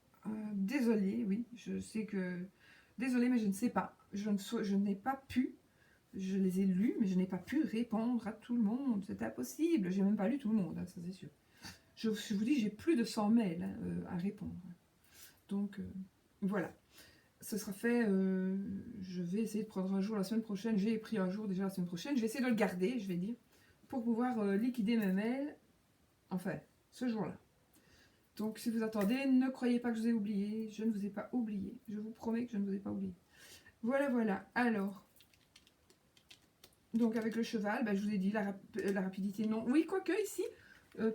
désolée, oui, je sais que... Désolée, mais je ne sais pas. Je n'ai pas pu... Je les ai lus, mais je n'ai pas pu répondre à tout le monde. C'était impossible. J'ai même pas lu tout le monde, hein, ça c'est sûr. Je vous dis, j'ai plus de 100 mails hein, à répondre. Donc, voilà. Ce sera fait. Je vais essayer de prendre un jour la semaine prochaine. J'ai pris un jour déjà la semaine prochaine. Je vais essayer de le garder, je vais dire, pour pouvoir liquider mes mails. Enfin, ce jour-là. Donc, si vous attendez, ne croyez pas que je vous ai oublié. Je ne vous ai pas oublié. Je vous promets que je ne vous ai pas oublié. Voilà. Alors... Donc avec le cheval, ben, je vous ai dit la rapidité, non. Oui, quoique ici,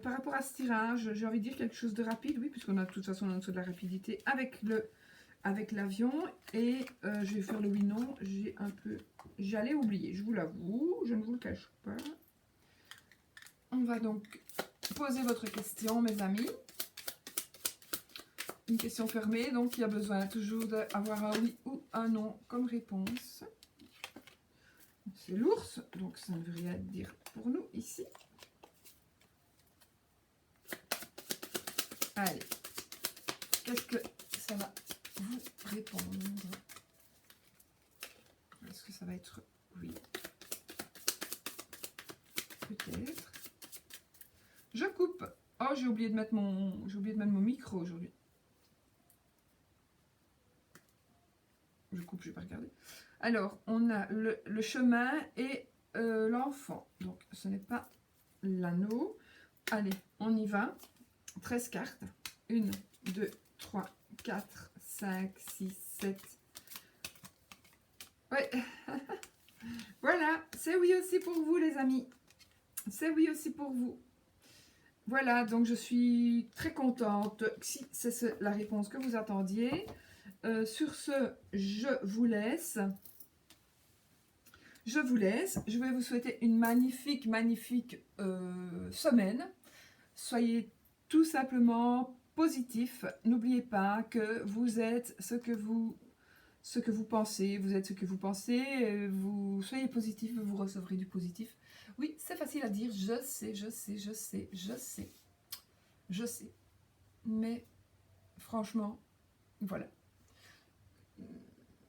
par rapport à ce tirage, j'ai envie de dire quelque chose de rapide, oui, puisqu'on a de toute façon en dessous de la rapidité avec l'avion. Et je vais faire le oui-non. J'allais oublier, je vous l'avoue, je ne vous le cache pas. On va donc poser votre question, mes amis. Une question fermée, donc il y a besoin toujours d'avoir un oui ou un non comme réponse. C'est l'ours, donc ça ne veut rien dire pour nous ici. Allez, qu'est-ce que ça va vous répondre? Est-ce que ça va être oui? Peut-être. Je coupe. Oh, j'ai oublié de mettre mon micro aujourd'hui. Je coupe, je vais pas regarder. Alors, on a le chemin et l'enfant. Donc, ce n'est pas l'anneau. Allez, on y va. 13 cartes. 1, 2, 3, 4, 5, 6, 7. Ouais. Voilà, c'est oui aussi pour vous, les amis. C'est oui aussi pour vous. Voilà, donc je suis très contente si c'est la réponse que vous attendiez. Sur ce, je vous laisse. Je vais vous souhaiter une magnifique semaine. Soyez tout simplement positifs. N'oubliez pas que vous êtes ce que vous pensez. Vous êtes ce que vous pensez. Vous soyez positif, vous recevrez du positif. Oui, c'est facile à dire. Je sais. Mais franchement, voilà.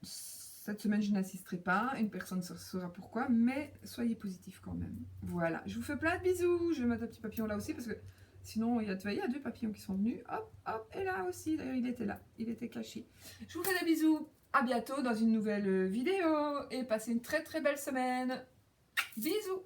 Cette semaine, je n'assisterai pas. Une personne saura pourquoi. Mais soyez positifs quand même. Voilà. Je vous fais plein de bisous. Je vais mettre un petit papillon là aussi parce que sinon, il y a 2 papillons qui sont venus. Hop. Et là aussi. D'ailleurs, il était là. Il était caché. Je vous fais des bisous. À bientôt dans une nouvelle vidéo. Et passez une très belle semaine. Bisous.